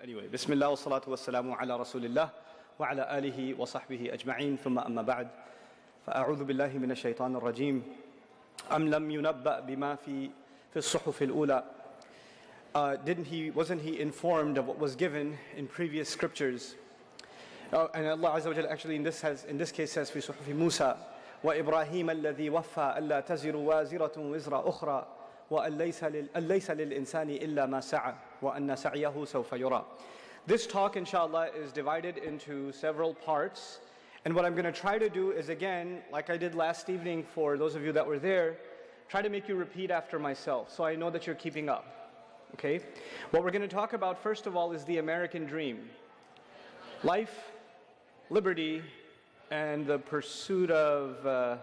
Anyway, Bismillah wa salatu wa salamu ala Rasulillah wa ala alihi wa sahbihi ajma'in thumma amma ba'd. فأعوذ بالله من الشيطان الرجيم أم لم ينبأ بما في الصحف الأولى. Wasn't he informed of what was given in previous scriptures? And Allah Azza wa Jalla actually in this case says في صحف موسى وإبراهيم الذي وفى ألا تزر وازرة وزر أخرى وأن ليس للإنسان إلا ما سعى وأن سعيه سوف يرى. This talk inshallah is divided into several parts, and what I'm going to try to do is, again, like I did last evening for those of you that were there, try to make you repeat after myself so I know that you're keeping up. Okay? What we're going to talk about first of all is the American dream. Life, liberty, and the pursuit of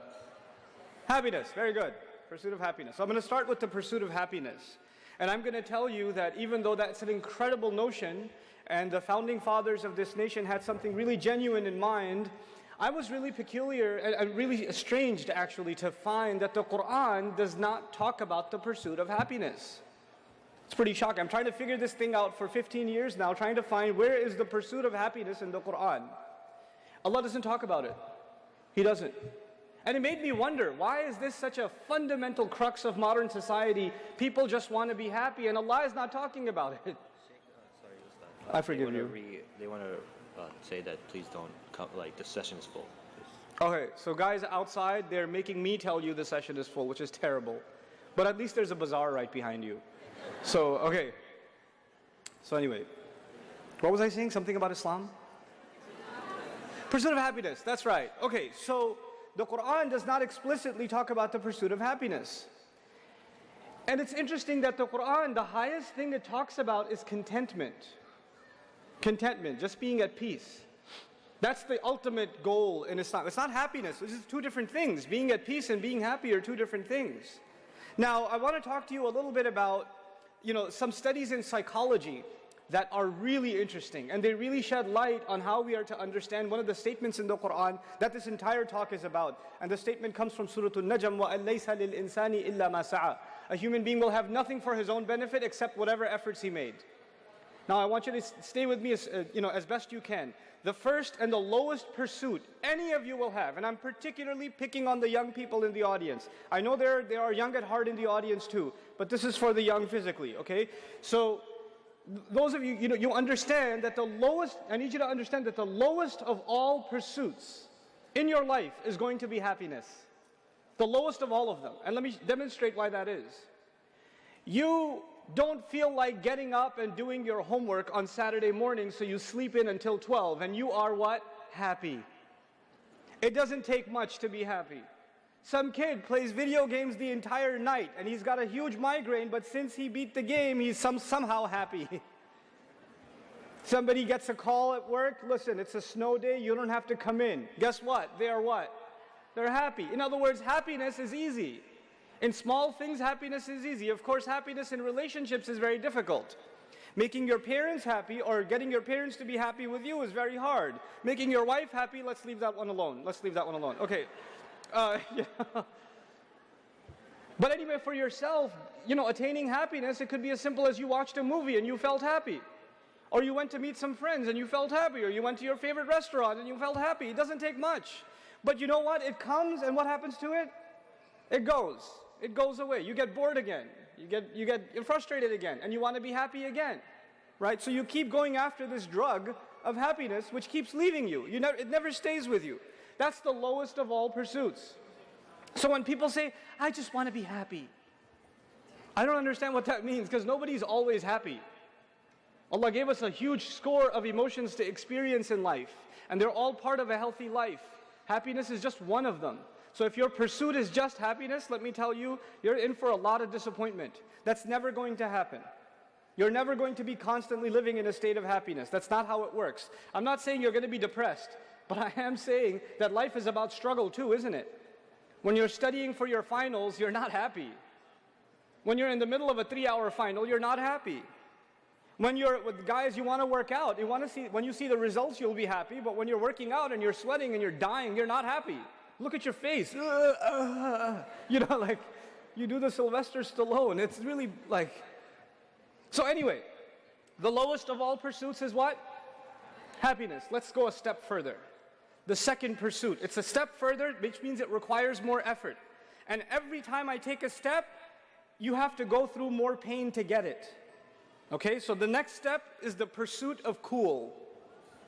happiness. Very good. Pursuit of happiness. So I'm going to start with the pursuit of happiness. And I'm going to tell you that even though that's an incredible notion, and the founding fathers of this nation had something really genuine in mind, I was really peculiar and really estranged actually to find that the Quran does not talk about the pursuit of happiness. It's pretty shocking. I'm trying to figure this thing out for 15 years now, trying to find where is the pursuit of happiness in the Quran. Allah doesn't talk about it. He doesn't. And it made me wonder, why is this such a fundamental crux of modern society? People just want to be happy and Allah is not talking about it. Sorry, Ustad. I forgive you. They want to say that please don't come, like the session is full. Okay, so guys outside, they're making me tell you the session is full, which is terrible. But at least there's a bazaar right behind you. So, okay. So anyway, what was I saying? Something about Islam? Pursuit of happiness, that's right. Okay, so the Quran does not explicitly talk about the pursuit of happiness. And it's interesting that the Quran, the highest thing it talks about is contentment. Contentment, just being at peace. That's the ultimate goal in Islam. It's not happiness, it's just two different things. Being at peace and being happy are two different things. Now, I want to talk to you a little bit about, some studies in psychology that are really interesting, and they really shed light on how we are to understand one of the statements in the Quran that this entire talk is about. And the statement comes from Surah An-Najm, وَأَن لَيْسَ لِلْإِنسَانِ إِلَّا مَا سَعَى. A human being will have nothing for his own benefit except whatever efforts he made. Now I want you to stay with me as best you can. The first and the lowest pursuit any of you will have, and I'm particularly picking on the young people in the audience. I know there are young at heart in the audience too, but this is for the young physically, okay? So those of you, you understand that I need you to understand that the lowest of all pursuits in your life is going to be happiness. The lowest of all of them. And let me demonstrate why that is. You don't feel like getting up and doing your homework on Saturday morning, so you sleep in until 12, and you are what? Happy. It doesn't take much to be happy. Some kid plays video games the entire night and he's got a huge migraine, but since he beat the game, he's somehow happy. Somebody gets a call at work, listen, it's a snow day, you don't have to come in. Guess what? They are what? They're happy. In other words, happiness is easy. In small things, happiness is easy. Of course, happiness in relationships is very difficult. Making your parents happy or getting your parents to be happy with you is very hard. Making your wife happy, let's leave that one alone. Okay. Yeah. But anyway, for yourself, attaining happiness, it could be as simple as you watched a movie and you felt happy. Or you went to meet some friends and you felt happy. Or you went to your favorite restaurant and you felt happy. It doesn't take much. But you know what? It comes, and what happens to it? It goes. It goes away. You get bored again. You're frustrated again. And you want to be happy again. Right? So you keep going after this drug of happiness, which keeps leaving you. It never stays with you. That's the lowest of all pursuits. So when people say, I just want to be happy, I don't understand what that means, because nobody's always happy. Allah gave us a huge score of emotions to experience in life, and they're all part of a healthy life. Happiness is just one of them. So if your pursuit is just happiness, let me tell you, you're in for a lot of disappointment. That's never going to happen. You're never going to be constantly living in a state of happiness. That's not how it works. I'm not saying you're going to be depressed. But I am saying that life is about struggle too, isn't it? When you're studying for your finals, you're not happy. When you're in the middle of a 3-hour final, you're not happy. When you're with guys you want to work out, when you see the results, you'll be happy. But when you're working out and you're sweating and you're dying, you're not happy. Look at your face. Like you do the Sylvester Stallone. It's really like... So anyway, The lowest of all pursuits is what? Happiness. Let's go a step further. The second pursuit. It's a step further, which means it requires more effort. And every time I take a step, you have to go through more pain to get it. Okay, so the next step is the pursuit of cool.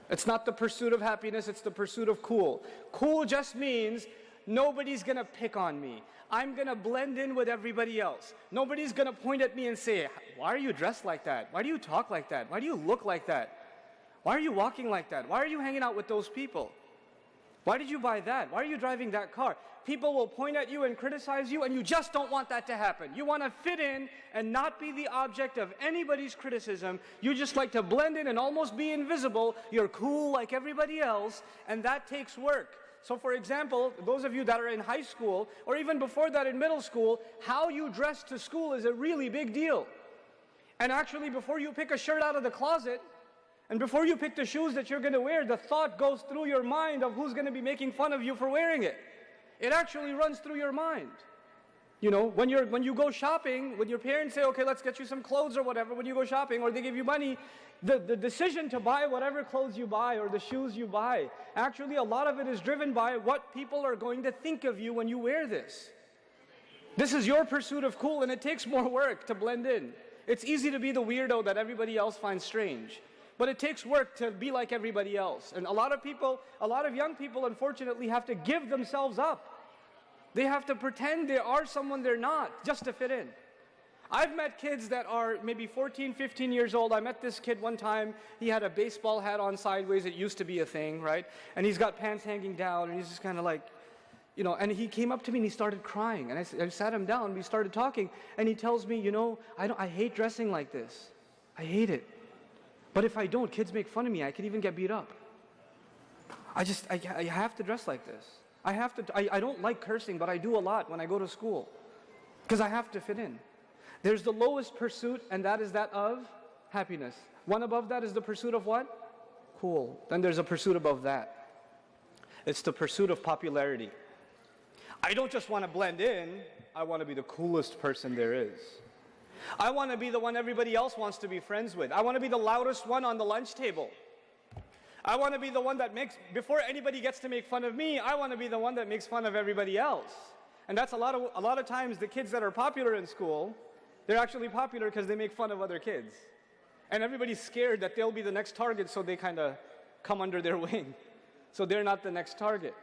It's not the pursuit of happiness, it's the pursuit of cool. Cool just means nobody's gonna pick on me. I'm gonna blend in with everybody else. Nobody's gonna point at me and say, why are you dressed like that? Why do you talk like that? Why do you look like that? Why are you walking like that? Why are you hanging out with those people? Why did you buy that? Why are you driving that car? People will point at you and criticize you, and you just don't want that to happen. You want to fit in and not be the object of anybody's criticism. You just like to blend in and almost be invisible. You're cool like everybody else, and that takes work. So for example, those of you that are in high school, or even before that in middle school, how you dress to school is a really big deal. And actually, before you pick a shirt out of the closet, and before you pick the shoes that you're going to wear, the thought goes through your mind of who's going to be making fun of you for wearing it. It actually runs through your mind. You know, when you go shopping, when your parents say, okay, let's get you some clothes or whatever, when you go shopping or they give you money, the decision to buy whatever clothes you buy or the shoes you buy, actually a lot of it is driven by what people are going to think of you when you wear this. This is your pursuit of cool, and it takes more work to blend in. It's easy to be the weirdo that everybody else finds strange. But it takes work to be like everybody else. And a lot of young people, unfortunately, have to give themselves up. They have to pretend they are someone they're not, just to fit in. I've met kids that are maybe 14, 15 years old. I met this kid one time. He had a baseball hat on sideways. It used to be a thing, right? And he's got pants hanging down, and he's just kind of like, you know, and he came up to me and he started crying. And I sat him down, we started talking, and he tells me, you know, I hate dressing like this. I hate it. But if I don't, kids make fun of me. I could even get beat up. I have to dress like this. I don't like cursing, but I do a lot when I go to school. Because I have to fit in. There's the lowest pursuit, and that is that of happiness. One above that is the pursuit of what? Cool. Then there's a pursuit above that. It's the pursuit of popularity. I don't just want to blend in. I want to be the coolest person there is. I want to be the one everybody else wants to be friends with. I want to be the loudest one on the lunch table. I want to be the one that makes, before anybody gets to make fun of me, I want to be the one that makes fun of everybody else. And that's a lot of times the kids that are popular in school, they're actually popular because they make fun of other kids. And everybody's scared that they'll be the next target, so they kind of come under their wing. So they're not the next target.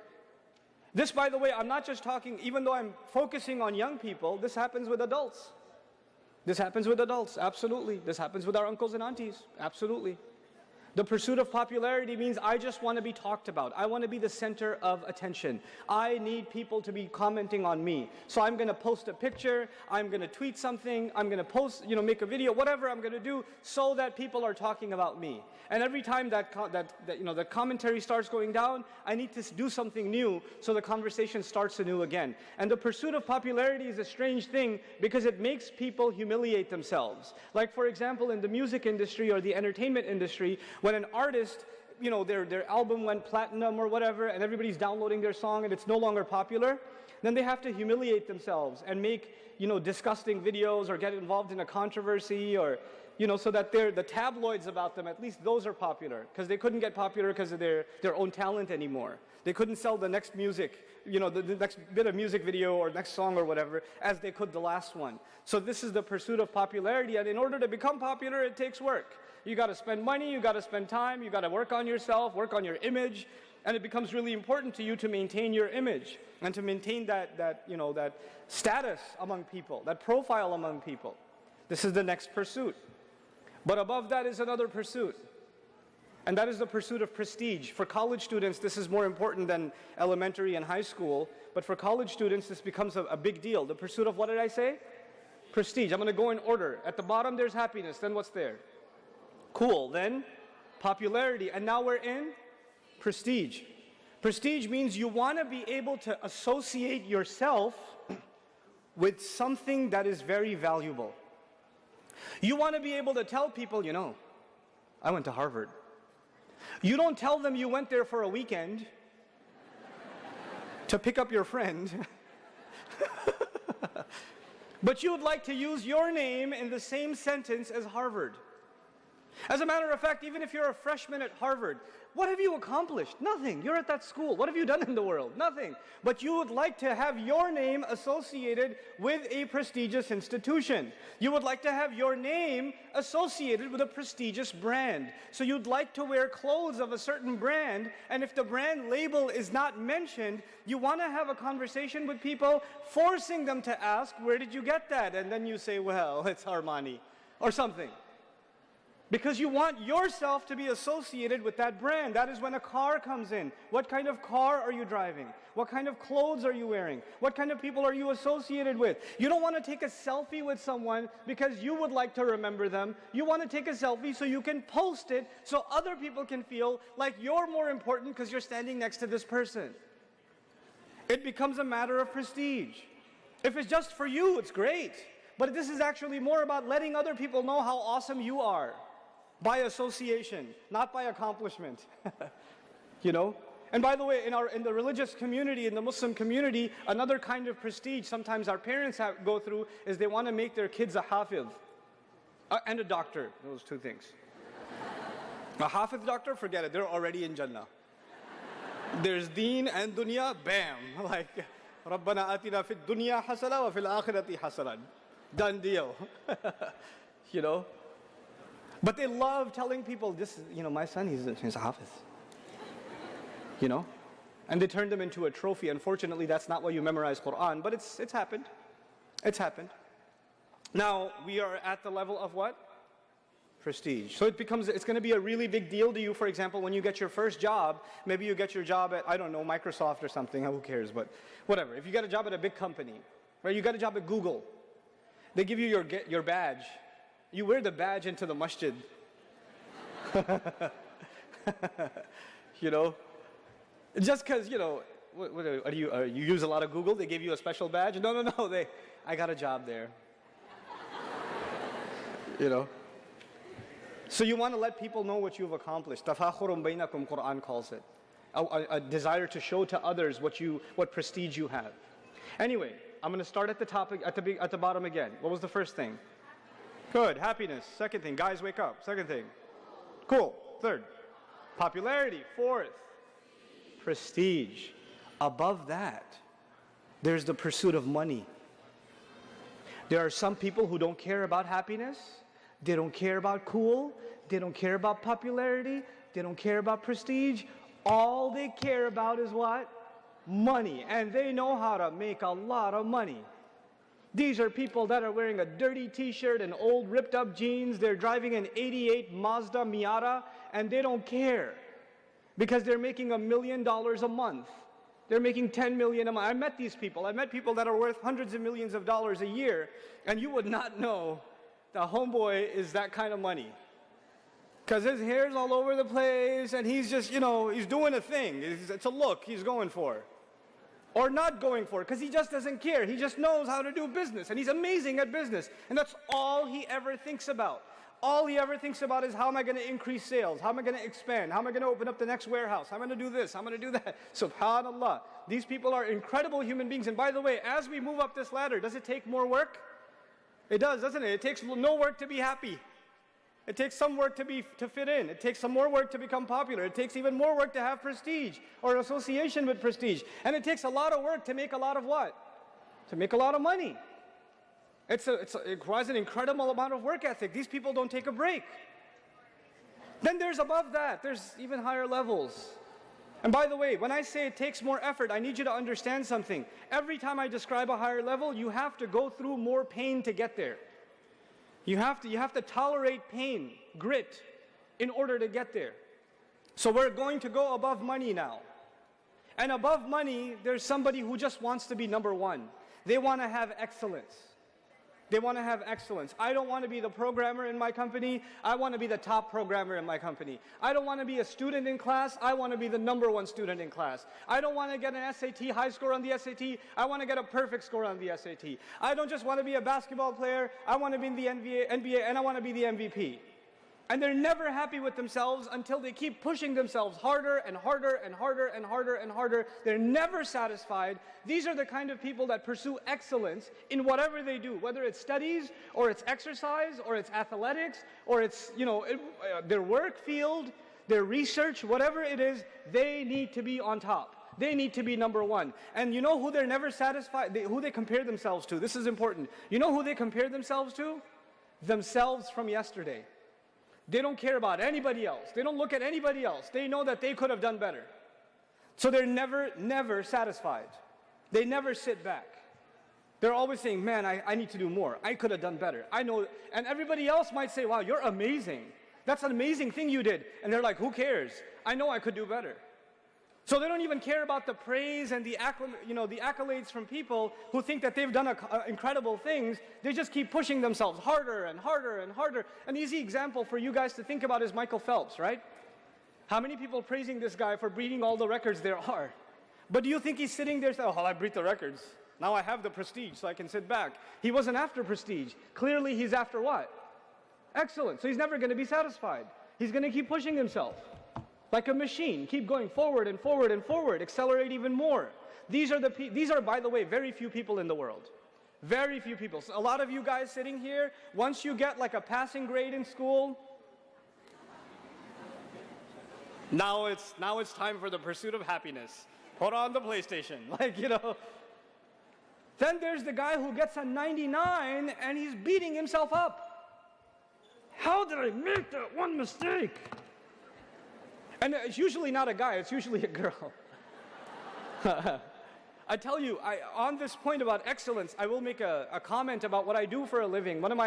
This, by the way, I'm not just talking, even though I'm focusing on young people, this happens with adults. This happens with adults, absolutely. This happens with our uncles and aunties, absolutely. The pursuit of popularity means I just want to be talked about. I want to be the center of attention. I need people to be commenting on me. So I'm going to post a picture, I'm going to tweet something, I'm going to post, make a video, whatever I'm going to do so that people are talking about me. And every time that commentary starts going down, I need to do something new so the conversation starts anew again. And the pursuit of popularity is a strange thing because it makes people humiliate themselves. Like for example, in the music industry or the entertainment industry, when an artist, their album went platinum or whatever, and everybody's downloading their song and it's no longer popular, then they have to humiliate themselves and make, disgusting videos or get involved in a controversy or, so that the tabloids about them, at least those are popular, because they couldn't get popular because of their own talent anymore. They couldn't sell the next music, the next bit of music video or next song or whatever, as they could the last one. So this is the pursuit of popularity, and in order to become popular, it takes work. You got to spend money, you got to spend time, you got to work on yourself, work on your image, and it becomes really important to you to maintain your image and to maintain that status among people, that profile among people. This is the next pursuit. But above that is another pursuit, and that is the pursuit of prestige. For college students, this is more important than elementary and high school, but for college students, this becomes a big deal. The pursuit of, what did I say? Prestige. I'm going to go in order. At the bottom, there's happiness. Then what's there? Cool. Then popularity. And now we're in prestige. Prestige means you want to be able to associate yourself with something that is very valuable. You want to be able to tell people, I went to Harvard. You don't tell them you went there for a weekend to pick up your friend. But you would like to use your name in the same sentence as Harvard. As a matter of fact, even if you're a freshman at Harvard, what have you accomplished? Nothing. You're at that school. What have you done in the world? Nothing. But you would like to have your name associated with a prestigious institution. You would like to have your name associated with a prestigious brand. So you'd like to wear clothes of a certain brand, and if the brand label is not mentioned, you want to have a conversation with people, forcing them to ask, where did you get that? And then you say, well, it's Armani, or something. Because you want yourself to be associated with that brand. That is when a car comes in. What kind of car are you driving? What kind of clothes are you wearing? What kind of people are you associated with? You don't want to take a selfie with someone because you would like to remember them. You want to take a selfie so you can post it so other people can feel like you're more important because you're standing next to this person. It becomes a matter of prestige. If it's just for you, it's great. But this is actually more about letting other people know how awesome you are. By association, not by accomplishment. You know? And by the way, in the religious community, in the Muslim community, another kind of prestige sometimes our parents go through is they want to make their kids a hafiz and a doctor, those two things. A hafiz doctor, forget it, they're already in Jannah. There's deen and dunya, bam. Like, Rabbana atina fid dunya hasana wa fil akhirati hasanan. Done deal. You know? But they love telling people, this, you know, my son, he's a hafiz. You know? And they turn them into a trophy. Unfortunately, that's not why you memorize Quran, but it's happened. It's happened. Now, we are at the level of what? Prestige. So it's going to be a really big deal to you, for example, when you get your first job. Maybe you get your job at, I don't know, Microsoft or something, who cares, but whatever. If you get a job at a big company, right? You got a job at Google. They give you your badge. You wear the badge into the masjid. You know? Just because, you know, you use a lot of Google, they give you a special badge? No, I got a job there. You know? So you want to let people know what you've accomplished. Tafakhurun bainakum, Quran calls it. A desire to show to others what prestige you have. Anyway, I'm going to start at the topic, at the bottom again. What was the first thing? Good, happiness. Second thing, guys wake up. Second thing, cool. Third, popularity. Fourth, prestige. Above that, there's the pursuit of money. There are some people who don't care about happiness. They don't care about cool. They don't care about popularity. They don't care about prestige. All they care about is what? Money. And they know how to make a lot of money. These are people that are wearing a dirty t-shirt and old ripped up jeans. They're driving an 88 Mazda Miata and they don't care because they're making $1 million a month. They're making 10 million a month. I met these people. I met people that are worth hundreds of millions of dollars a year, and you would not know the homeboy is that kind of money. Because his hair's all over the place and he's just, you know, he's doing a thing. It's a look he's going for. Or not going for it, because he just doesn't care. He just knows how to do business, and he's amazing at business. And that's all he ever thinks about. All he ever thinks about is, how am I going to increase sales? How am I going to expand? How am I going to open up the next warehouse? How am I going to do this? How am I going to do that? SubhanAllah. These people are incredible human beings. And by the way, as we move up this ladder, does it take more work? It does, doesn't it? It takes no work to be happy. It takes some work to fit in. It takes some more work to become popular. It takes even more work to have prestige or association with prestige. And it takes a lot of work to make a lot of what? To make a lot of money. It requires an incredible amount of work ethic. These people don't take a break. Then there's above that. There's even higher levels. And by the way, when I say it takes more effort, I need you to understand something. Every time I describe a higher level, you have to go through more pain to get there. You have to tolerate pain, grit, in order to get there. So we're going to go above money now. And above money, there's somebody who just wants to be number one. They want to have excellence. They want to have excellence. I don't want to be the programmer in my company. I want to be the top programmer in my company. I don't want to be a student in class. I want to be the number one student in class. I don't want to get an SAT high score on the SAT. I want to get a perfect score on the SAT. I don't just want to be a basketball player. I want to be in the NBA and I want to be the MVP. And they're never happy with themselves until they keep pushing themselves harder and harder and harder and harder and harder. They're never satisfied. These are the kind of people that pursue excellence in whatever they do, whether it's studies or it's exercise or it's athletics or it's, their work field, their research, whatever it is, they need to be on top. They need to be number one. And you know who they're never satisfied, who they compare themselves to? This is important. You know who they compare themselves to? Themselves from yesterday. They don't care about anybody else. They don't look at anybody else. They know that they could have done better. So they're never satisfied. They never sit back. They're always saying, man, I need to do more. I could have done better. I know. And everybody else might say, wow, you're amazing. That's an amazing thing you did. And they're like, who cares? I know I could do better. So they don't even care about the praise and the accolades from people who think that they've done incredible things. They just keep pushing themselves harder and harder and harder. An easy example for you guys to think about is Michael Phelps, right? How many people praising this guy for beating all the records there are? But do you think he's sitting there saying, oh, I beat the records. Now I have the prestige so I can sit back. He wasn't after prestige. Clearly he's after what? Excellence. So he's never going to be satisfied. He's going to keep pushing himself. Like a machine, keep going forward and forward and forward, accelerate even more. These are, by the way, very few people in the world. Very few people. So a lot of you guys sitting here, once you get like a passing grade in school, now it's time for the pursuit of happiness. Put on the PlayStation, Then there's the guy who gets a 99 and he's beating himself up. How did I make that one mistake? And it's usually not a guy, it's usually a girl. I tell you, on this point about excellence, I will make a comment about what I do for a living. One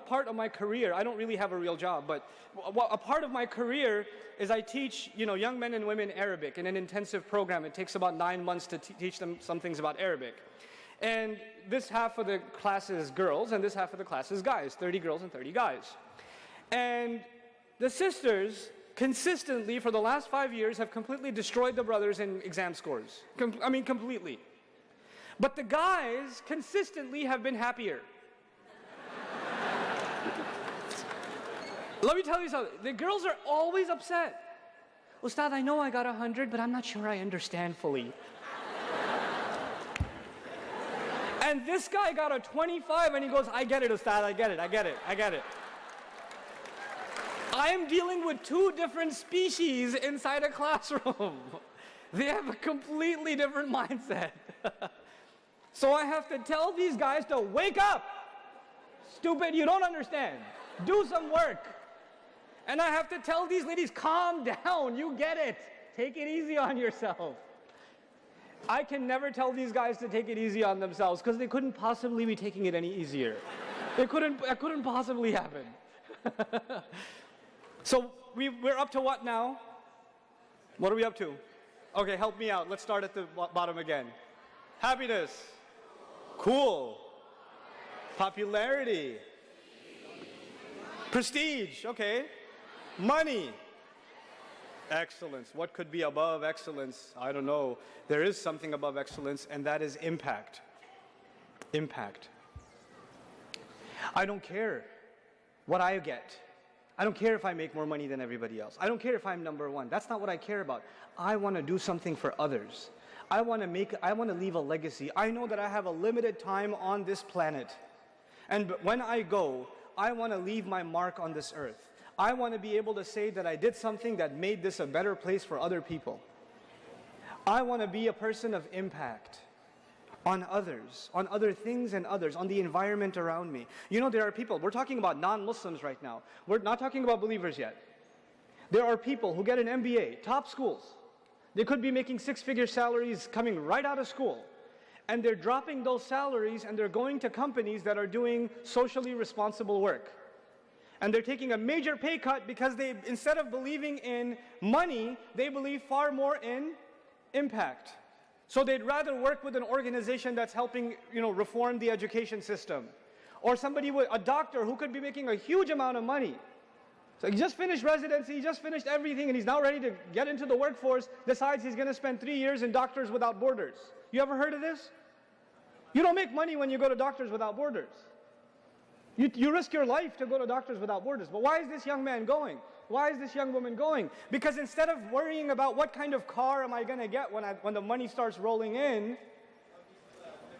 part of my career, I don't really have a real job, but a part of my career is I teach, young men and women Arabic in an intensive program. It takes about 9 months to teach them some things about Arabic. And this half of the class is girls, and this half of the class is guys, 30 girls and 30 guys. And the sisters consistently for the last 5 years have completely destroyed the brothers in exam scores. Completely. But the guys consistently have been happier. Let me tell you something. The girls are always upset. Ustad, I know I got 100, but I'm not sure I understand fully. And this guy got a 25 and he goes, I get it, Ustad, I get it. I am dealing with two different species inside a classroom. They have a completely different mindset. So I have to tell these guys to wake up. Stupid, you don't understand. Do some work. And I have to tell these ladies, calm down, you get it. Take it easy on yourself. I can never tell these guys to take it easy on themselves because they couldn't possibly be taking it any easier. That couldn't possibly happen. So we're up to what now? What are we up to? Okay, help me out. Let's start at the bottom again. Happiness. Cool. Popularity. Prestige. Okay. Money. Excellence. What could be above excellence? I don't know. There is something above excellence, and that is impact. Impact. I don't care what I get. I don't care if I make more money than everybody else. I don't care if I'm number one. That's not what I care about. I want to do something for others. I want to leave a legacy. I know that I have a limited time on this planet. And when I go, I want to leave my mark on this earth. I want to be able to say that I did something that made this a better place for other people. I want to be a person of impact on others, on other things and others, on the environment around me. There are people, we're talking about non-Muslims right now. We're not talking about believers yet. There are people who get an MBA, top schools. They could be making six-figure salaries coming right out of school. And they're dropping those salaries and they're going to companies that are doing socially responsible work. And they're taking a major pay cut because they, instead of believing in money, they believe far more in impact. So they'd rather work with an organization that's helping, reform the education system. Or a doctor who could be making a huge amount of money. So he just finished residency, he just finished everything, and he's now ready to get into the workforce, decides he's going to spend 3 years in Doctors Without Borders. You ever heard of this? You don't make money when you go to Doctors Without Borders. You risk your life to go to Doctors Without Borders. But why is this young man going? Why is this young woman going? Because instead of worrying about what kind of car am I going to get when the money starts rolling in,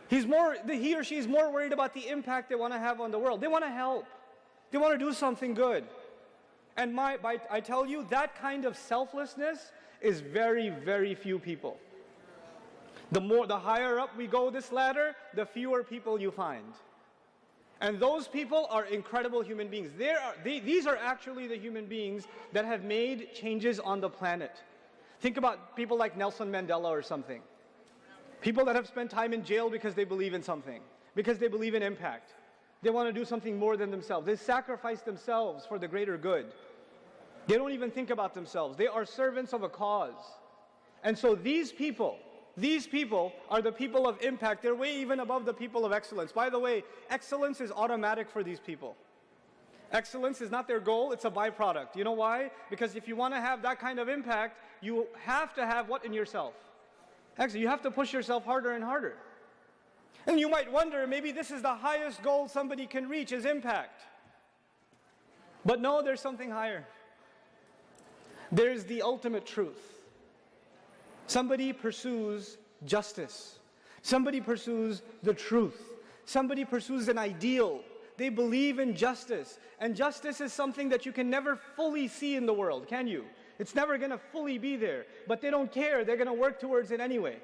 he or she is more worried about the impact they want to have on the world. They want to help. They want to do something good. And I tell you, that kind of selflessness is very, very few people. The higher up we go this ladder, the fewer people you find. And those people are incredible human beings. These are actually the human beings that have made changes on the planet. Think about people like Nelson Mandela or something. People that have spent time in jail because they believe in something, because they believe in impact. They want to do something more than themselves. They sacrifice themselves for the greater good. They don't even think about themselves. They are servants of a cause. And so these people are the people of impact. They're way even above the people of excellence. By the way, excellence is automatic for these people. Excellence is not their goal, it's a byproduct. You know why? Because if you want to have that kind of impact, you have to have what in yourself? Actually, you have to push yourself harder and harder. And you might wonder, maybe this is the highest goal somebody can reach, is impact. But no, there's something higher. There's the ultimate truth. Somebody pursues justice. Somebody pursues the truth. Somebody pursues an ideal. They believe in justice. And justice is something that you can never fully see in the world, can you? It's never going to fully be there. But they don't care. They're going to work towards it anyway.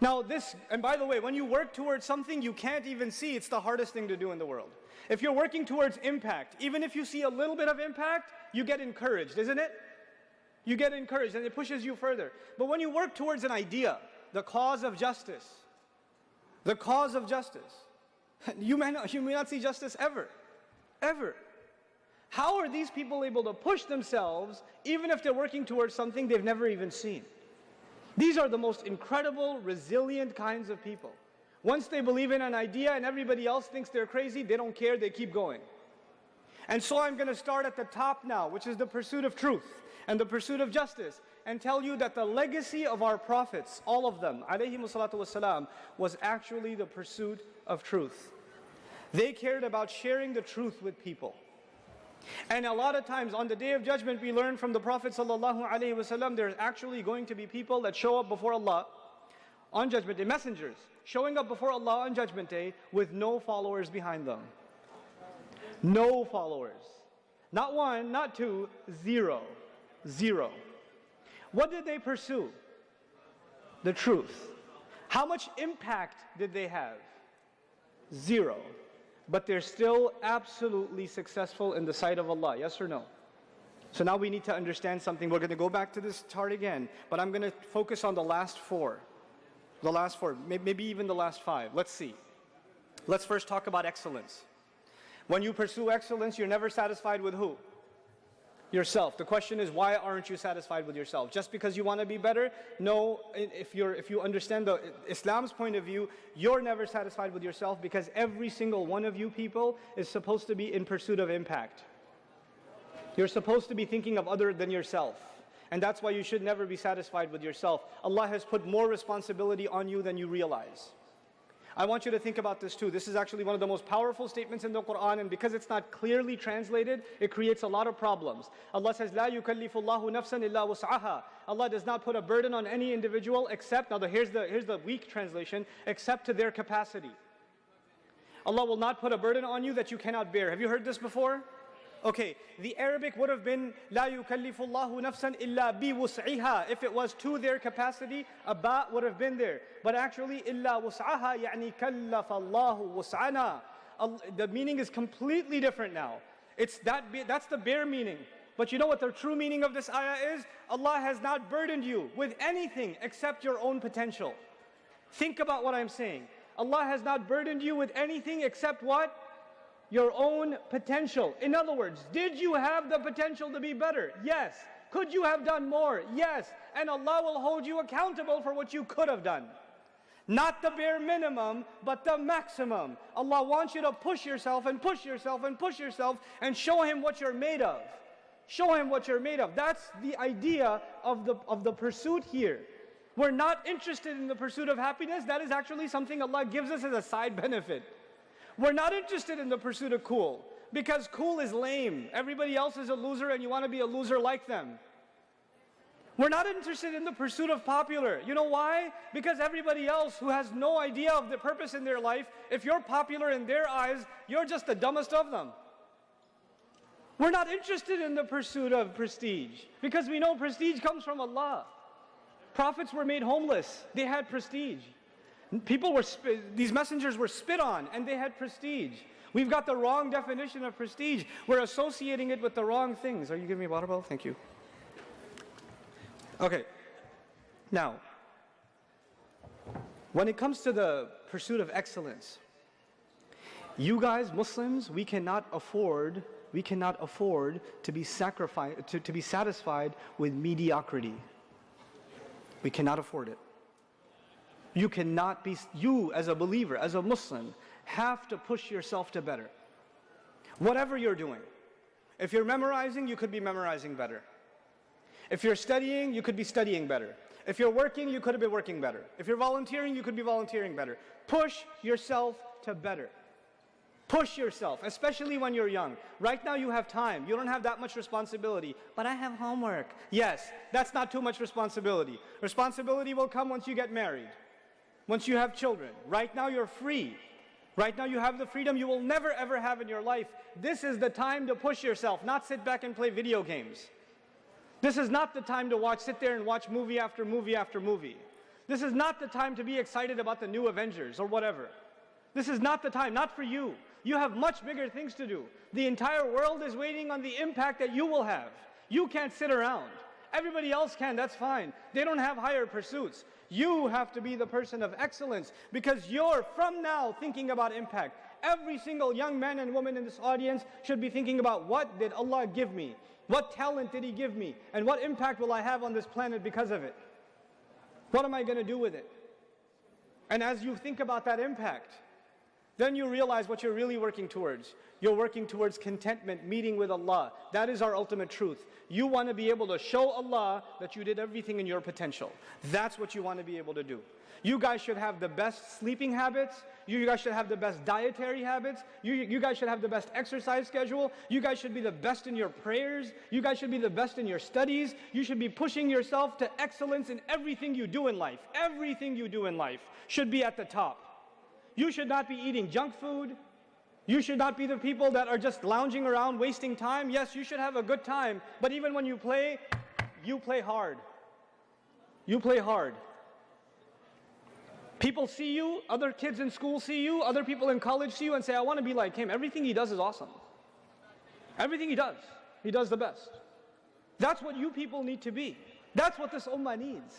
Now and by the way, when you work towards something you can't even see, it's the hardest thing to do in the world. If you're working towards impact, even if you see a little bit of impact, you get encouraged, isn't it? You get encouraged and it pushes you further. But when you work towards an idea, the cause of justice, you may not see justice ever. How are these people able to push themselves even if they're working towards something they've never even seen? These are the most incredible, resilient kinds of people. Once they believe in an idea and everybody else thinks they're crazy, they don't care, they keep going. And so I'm going to start at the top now, which is the pursuit of truth and the pursuit of justice, and tell you that the legacy of our prophets, all of them, ﷺ, was actually the pursuit of truth. They cared about sharing the truth with people. And a lot of times on the Day of Judgment we learn from the Prophet ﷺ, there's actually going to be people that show up before Allah on Judgment Day, messengers, showing up before Allah on Judgment Day with no followers behind them. No followers. Not one, not two, zero. Zero. What did they pursue? The truth. How much impact did they have? Zero. But they're still absolutely successful in the sight of Allah, yes or no? So now we need to understand something. We're going to go back to this chart again, but I'm going to focus on the last four. The last four, maybe even the last five. Let's see. Let's first talk about excellence. When you pursue excellence, you're never satisfied with who? Yourself. The question is, why aren't you satisfied with yourself? Just because you want to be better? No, if you understand Islam's point of view, you're never satisfied with yourself because every single one of you people is supposed to be in pursuit of impact. You're supposed to be thinking of other than yourself. And that's why you should never be satisfied with yourself. Allah has put more responsibility on you than you realize. I want you to think about this too. This is actually one of the most powerful statements in the Quran, and because it's not clearly translated, it creates a lot of problems. Allah says, "La yukallifu Allahu nafsan illa wus'aha." Allah does not put a burden on any individual except, here's the weak translation, except to their capacity. Allah will not put a burden on you that you cannot bear. Have you heard this before? Okay, the Arabic would have been "La yukallifu Allahu nafsan illa bi wus'iha." If it was to their capacity, a ba would have been there. But actually, "illa wus'aha" yani kallafa Allahu wus'ana. The meaning is completely different now. That's the bare meaning. But you know what the true meaning of this ayah is? Allah has not burdened you with anything except your own potential. Think about what I'm saying. Allah has not burdened you with anything except what? Your own potential. In other words, did you have the potential to be better? Yes. Could you have done more? Yes. And Allah will hold you accountable for what you could have done. Not the bare minimum, but the maximum. Allah wants you to push yourself and push yourself and push yourself and show Him what you're made of. Show Him what you're made of. That's the idea of the pursuit here. We're not interested in the pursuit of happiness. That is actually something Allah gives us as a side benefit. We're not interested in the pursuit of cool, because cool is lame. Everybody else is a loser and you want to be a loser like them. We're not interested in the pursuit of popular. You know why? Because everybody else who has no idea of the purpose in their life, if you're popular in their eyes, you're just the dumbest of them. We're not interested in the pursuit of prestige, because we know prestige comes from Allah. Prophets were made homeless. They had prestige. These messengers were spit on and they had prestige. We've got the wrong definition of prestige. We're associating it with the wrong things. Are you giving me a water bottle? Thank you. Okay. Now, when it comes to the pursuit of excellence, you guys, Muslims, we cannot afford to be satisfied with mediocrity. We cannot afford it. You as a believer, as a Muslim, have to push yourself to better. Whatever you're doing. If you're memorizing, you could be memorizing better. If you're studying, you could be studying better. If you're working, you could be working better. If you're volunteering, you could be volunteering better. Push yourself to better. Push yourself, especially when you're young. Right now you have time. You don't have that much responsibility. But I have homework. Yes, that's not too much responsibility. Responsibility will come once you get married, once you have children. Right now you're free. Right now you have the freedom you will never ever have in your life. This is the time to push yourself, not sit back and play video games. This is not the time to sit there and watch movie after movie after movie. This is not the time to be excited about the new Avengers or whatever. This is not the time, not for you. You have much bigger things to do. The entire world is waiting on the impact that you will have. You can't sit around. Everybody else can, that's fine. They don't have higher pursuits. You have to be the person of excellence, because you're from now thinking about impact. Every single young man and woman in this audience should be thinking about, what did Allah give me? What talent did He give me? And what impact will I have on this planet because of it? What am I going to do with it? And as you think about that impact, then you realize what you're really working towards. You're working towards contentment, meeting with Allah. That is our ultimate truth. You want to be able to show Allah that you did everything in your potential. That's what you want to be able to do. You guys should have the best sleeping habits. You guys should have the best dietary habits. You guys should have the best exercise schedule. You guys should be the best in your prayers. You guys should be the best in your studies. You should be pushing yourself to excellence in everything you do in life. Everything you do in life should be at the top. You should not be eating junk food. You should not be the people that are just lounging around wasting time. Yes, you should have a good time, but even when you play hard. You play hard. People see you, other kids in school see you, other people in college see you and say, I want to be like him. Everything he does is awesome. Everything he does the best. That's what you people need to be. That's what this ummah needs.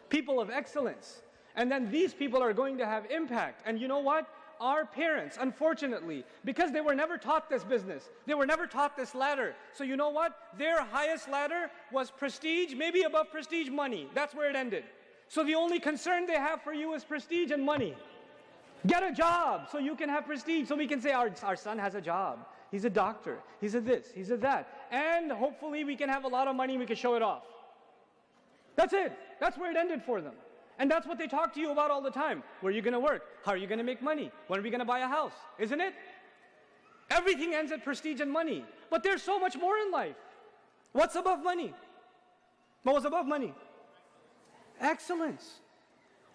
People of excellence. And then these people are going to have impact. And you know what? Our parents, unfortunately, because they were never taught this business, they were never taught this ladder. So you know what? Their highest ladder was prestige, maybe above prestige, money. That's where it ended. So the only concern they have for you is prestige and money. Get a job so you can have prestige, so we can say our son has a job. He's a doctor. He's a this, he's a that. And hopefully we can have a lot of money, we can show it off. That's it. That's where it ended for them. And that's what they talk to you about all the time. Where are you going to work? How are you going to make money? When are we going to buy a house? Isn't it? Everything ends at prestige and money. But there's so much more in life. What's above money? What was above money? Excellence.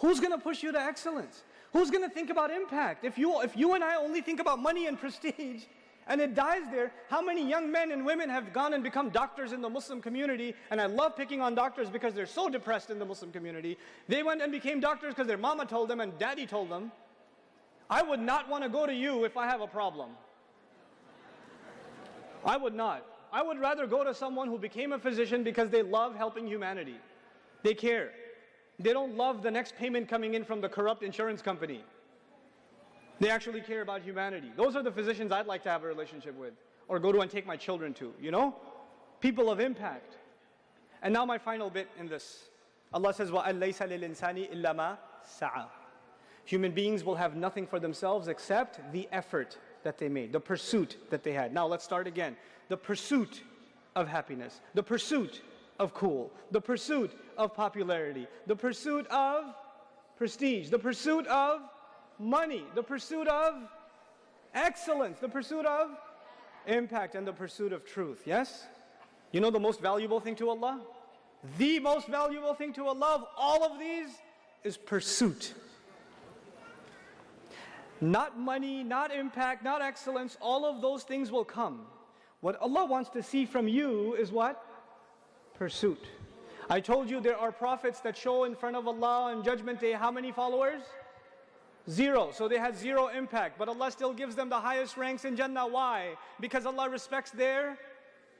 Who's going to push you to excellence? Who's going to think about impact? If you and I only think about money and prestige, and it dies there, how many young men and women have gone and become doctors in the Muslim community? And I love picking on doctors because they're so depressed in the Muslim community. They went and became doctors because their mama told them and daddy told them. I would not want to go to you if I have a problem. I would not. I would rather go to someone who became a physician because they love helping humanity. They care. They don't love the next payment coming in from the corrupt insurance company. They actually care about humanity. Those are the physicians I'd like to have a relationship with, or go to and take my children to, you know? People of impact. And now my final bit in this. Allah says, وَأَن لَيْسَ لِلْإِنسَانِ إِلَّا مَا سَعَى. Human beings will have nothing for themselves except the effort that they made, the pursuit that they had. Now let's start again. The pursuit of happiness, the pursuit of cool, the pursuit of popularity, the pursuit of prestige, the pursuit of money, the pursuit of excellence, the pursuit of impact, and the pursuit of truth. Yes? You know the most valuable thing to Allah? The most valuable thing to Allah of all of these is pursuit. Not money, not impact, not excellence, all of those things will come. What Allah wants to see from you is what? Pursuit. I told you there are prophets that show in front of Allah on Judgment Day how many followers? 0. So they had 0 impact, but Allah still gives them the highest ranks in Jannah. Why? Because Allah respects their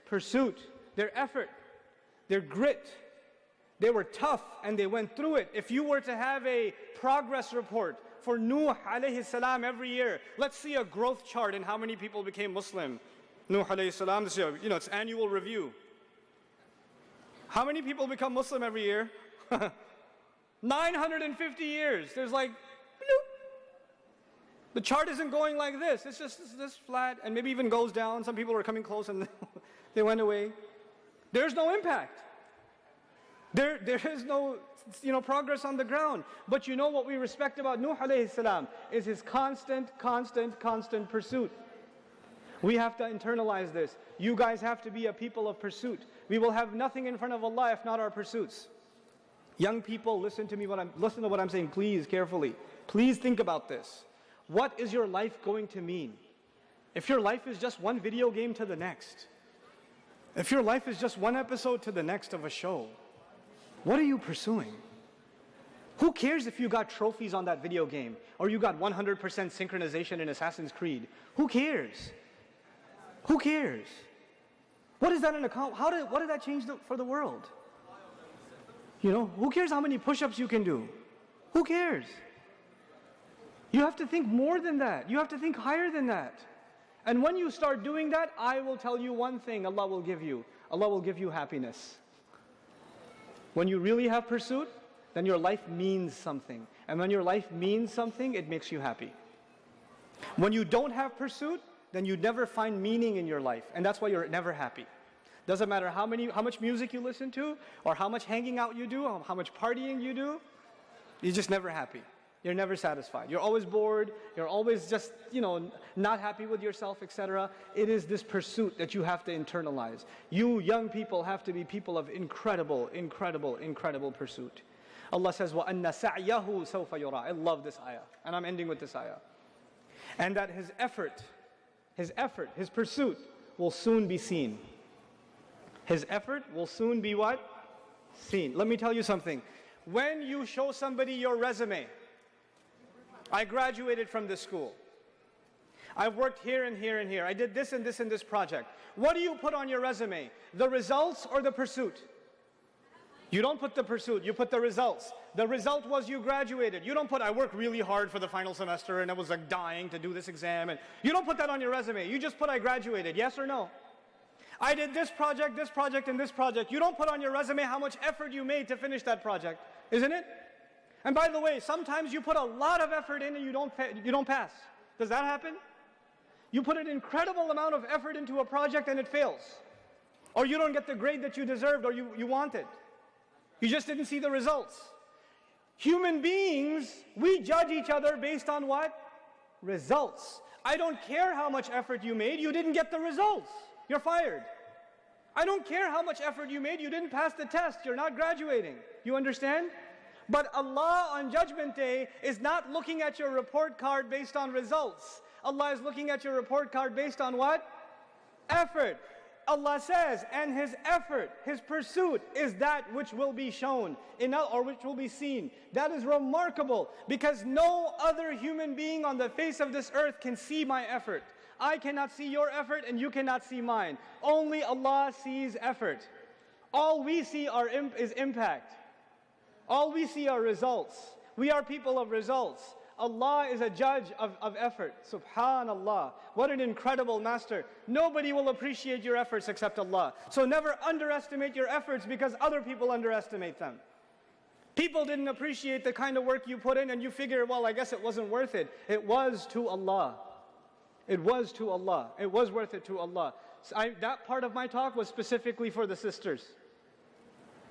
pursuit, their effort, their grit. They were tough and they went through it. If you were to have a progress report for Nuh alayhi salam every year, let's see a growth chart in how many people became Muslim. Nuh alayhi salam, this year, it's annual review. How many people become Muslim every year? 950 years. There's like, bloop. The chart isn't going like this. It's just this flat and maybe even goes down. Some people are coming close and they went away. There's no impact. There is no progress on the ground. But you know what we respect about Nuh alayhi salam is his constant pursuit. We have to internalize this. You guys have to be a people of pursuit. We will have nothing in front of Allah if not our pursuits. Young people, listen to what I'm saying, please, carefully. Please think about this. What is your life going to mean? If your life is just one video game to the next, if your life is just one episode to the next of a show, what are you pursuing? Who cares if you got trophies on that video game or you got 100% synchronization in Assassin's Creed? Who cares? Who cares? What is that an account? What did that change for the world? Who cares how many push-ups you can do? Who cares? You have to think more than that. You have to think higher than that. And when you start doing that, I will tell you one thing Allah will give you. Allah will give you happiness. When you really have pursuit, then your life means something. And when your life means something, it makes you happy. When you don't have pursuit, then you never find meaning in your life. And that's why you're never happy. Doesn't matter how much music you listen to, or how much hanging out you do, or how much partying you do, you're just never happy. You're never satisfied. You're always bored. You're always just, not happy with yourself, etc. It is this pursuit that you have to internalize. You young people have to be people of incredible pursuit. Allah says, وَأَنَّ سَعْيَهُ سَوْفَ يُرَى. I love this ayah. And I'm ending with this ayah. And that his effort, his pursuit will soon be seen. His effort will soon be what? Seen. Let me tell you something. When you show somebody your resume, I graduated from this school. I've worked here and here and here. I did this and this and this project. What do you put on your resume? The results or the pursuit? You don't put the pursuit, you put the results. The result was you graduated. You don't put, I worked really hard for the final semester and I was like dying to do this exam. And you don't put that on your resume. You just put, I graduated. Yes or no? I did this project, and this project. You don't put on your resume how much effort you made to finish that project, isn't it? And by the way, sometimes you put a lot of effort in and you don't pass. Does that happen? You put an incredible amount of effort into a project and it fails. Or you don't get the grade that you deserved or you wanted. You just didn't see the results. Human beings, we judge each other based on what? Results. I don't care how much effort you made, you didn't get the results. You're fired. I don't care how much effort you made, you didn't pass the test, you're not graduating. You understand? But Allah on Judgment Day is not looking at your report card based on results. Allah is looking at your report card based on what? Effort. Allah says, and his effort, his pursuit is that which will be shown, or which will be seen. That is remarkable, because no other human being on the face of this earth can see my effort. I cannot see your effort and you cannot see mine. Only Allah sees effort. All we see is impact. All we see are results. We are people of results. Allah is a judge of effort. Subhanallah. What an incredible master. Nobody will appreciate your efforts except Allah. So never underestimate your efforts because other people underestimate them. People didn't appreciate the kind of work you put in and you figure, well, I guess it wasn't worth it. It was to Allah. It was to Allah. It was worth it to Allah. So that part of my talk was specifically for the sisters.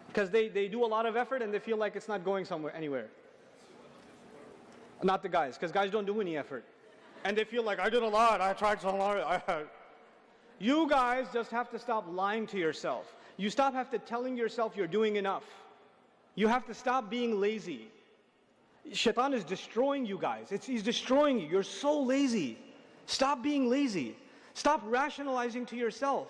Because they do a lot of effort and they feel like it's not going anywhere. Not the guys, because guys don't do any effort. And they feel like, I did a lot, I tried so hard. You guys just have to stop lying to yourself. You have to telling yourself you're doing enough. You have to stop being lazy. Shaitan is destroying you guys. He's destroying you. You're so lazy. Stop being lazy. Stop rationalizing to yourself.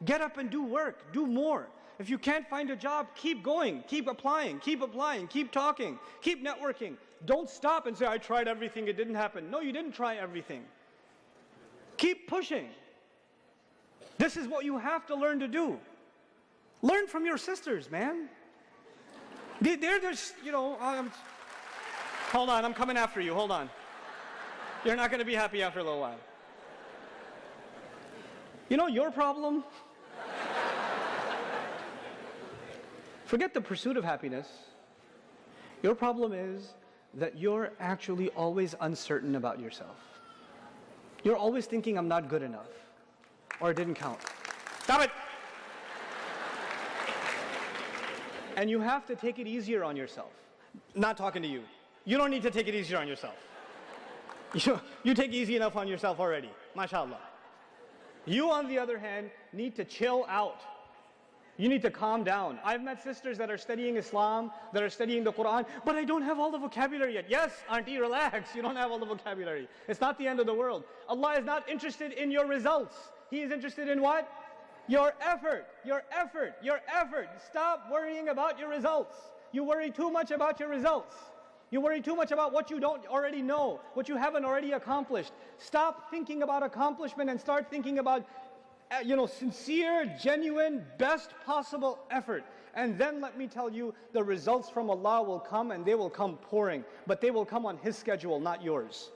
Get up and do work. Do more. If you can't find a job, keep going. Keep applying. Keep talking. Keep networking. Don't stop and say, I tried everything, it didn't happen. No, you didn't try everything. Keep pushing. This is what you have to learn to do. Learn from your sisters, man. They're just, hold on, I'm coming after you, hold on. You're not going to be happy after a little while. You know your problem? Forget the pursuit of happiness. Your problem is that you're actually always uncertain about yourself. You're always thinking, I'm not good enough, or it didn't count. Stop it! And you have to take it easier on yourself. Not talking to you. You don't need to take it easier on yourself. You take easy enough on yourself already, mashallah. You, on the other hand, need to chill out. You need to calm down. I've met sisters that are studying Islam, that are studying the Quran, but I don't have all the vocabulary yet. Yes, auntie, relax. You don't have all the vocabulary. It's not the end of the world. Allah is not interested in your results. He is interested in what? Your effort. Your effort. Your effort. Stop worrying about your results. You worry too much about your results. You worry too much about what you don't already know, what you haven't already accomplished. Stop thinking about accomplishment and start thinking about sincere, genuine, best possible effort. And then let me tell you, the results from Allah will come, and they will come pouring. But they will come on His schedule, not yours.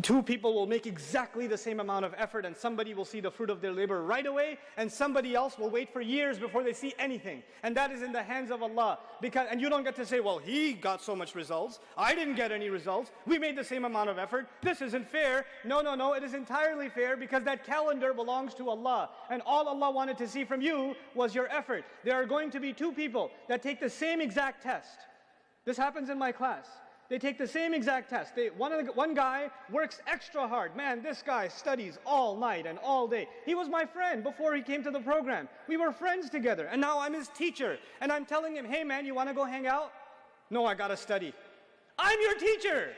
Two people will make exactly the same amount of effort, and somebody will see the fruit of their labor right away, and somebody else will wait for years before they see anything. And that is in the hands of Allah. And you don't get to say, well, he got so much results, I didn't get any results, we made the same amount of effort, this isn't fair. No, it is entirely fair, because that calendar belongs to Allah. And all Allah wanted to see from you was your effort. There are going to be two people that take the same exact test. This happens in my class. They take the same exact test. One guy works extra hard. Man, this guy studies all night and all day. He was my friend before he came to the program. We were friends together, and now I'm his teacher. And I'm telling him, hey man, you want to go hang out? No, I got to study. I'm your teacher.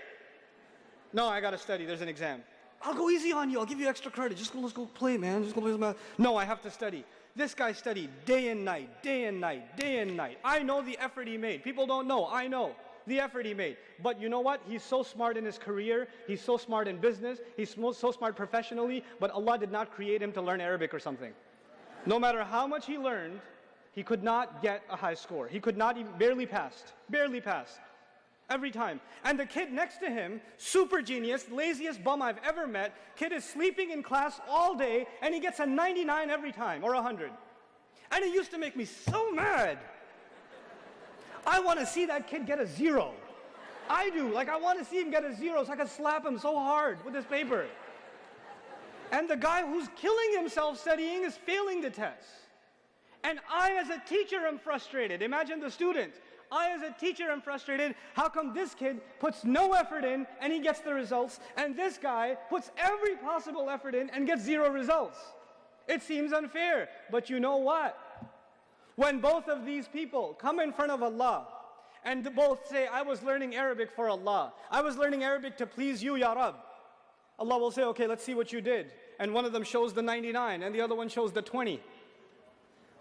No, I got to study. There's an exam. I'll go easy on you. I'll give you extra credit. Let's go play, man. Just go play some math. No, I have to study. This guy studied day and night, day and night, day and night. I know the effort he made. People don't know. I know the effort he made. But you know what? He's so smart in his career. He's so smart in business. He's so smart professionally. But Allah did not create him to learn Arabic or something. No matter how much he learned, he could not get a high score. He could not even, barely passed. Every time. And the kid next to him, super genius, laziest bum I've ever met, kid is sleeping in class all day, and he gets a 99 every time, or 100. And it used to make me so mad. I want to see that kid get a 0. I do. I want to see him get a 0 so I can slap him so hard with this paper. And the guy who's killing himself studying is failing the test. And I, as a teacher, am frustrated. Imagine the student. I, as a teacher, am frustrated. How come this kid puts no effort in and he gets the results, and this guy puts every possible effort in and gets 0 results? It seems unfair. But you know what? When both of these people come in front of Allah and both say, I was learning Arabic for Allah, I was learning Arabic to please you, Ya Rab, Allah will say, okay, let's see what you did. And one of them shows the 99 and the other one shows the 20.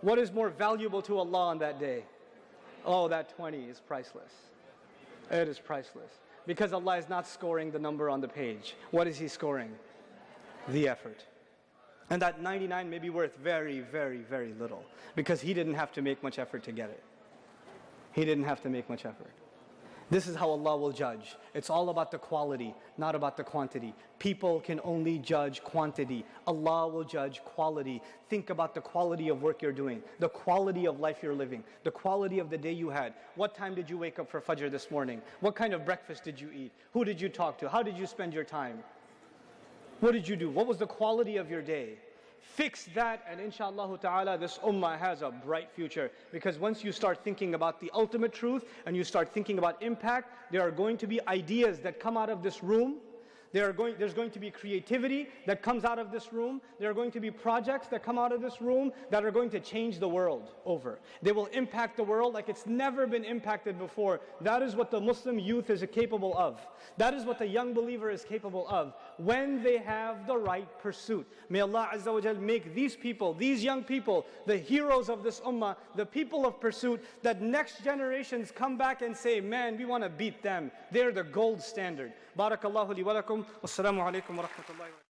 What is more valuable to Allah on that day? Oh, that 20 is priceless. It is priceless. Because Allah is not scoring the number on the page. What is He scoring? The effort. And that 99 may be worth very, very, very little, because he didn't have to make much effort to get it. He didn't have to make much effort. This is how Allah will judge. It's all about the quality, not about the quantity. People can only judge quantity. Allah will judge quality. Think about the quality of work you're doing, the quality of life you're living, the quality of the day you had. What time did you wake up for Fajr this morning? What kind of breakfast did you eat? Who did you talk to? How did you spend your time? What did you do? What was the quality of your day? Fix that, and inshallah ta'ala, this ummah has a bright future. Because once you start thinking about the ultimate truth and you start thinking about impact, there are going to be ideas that come out of this room There's going to be creativity that comes out of this room. There are going to be projects that come out of this room that are going to change the world over. They will impact the world like it's never been impacted before. That is what the Muslim youth is capable of. That is what the young believer is capable of when they have the right pursuit. May Allah Azza wa Jal make these people, these young people, the heroes of this ummah, the people of pursuit, that next generations come back and say, man, we want to beat them. They're the gold standard. Barakallahu li wa lakum. Wassalamu alaikum wa rahmatullahi wa barakatuh.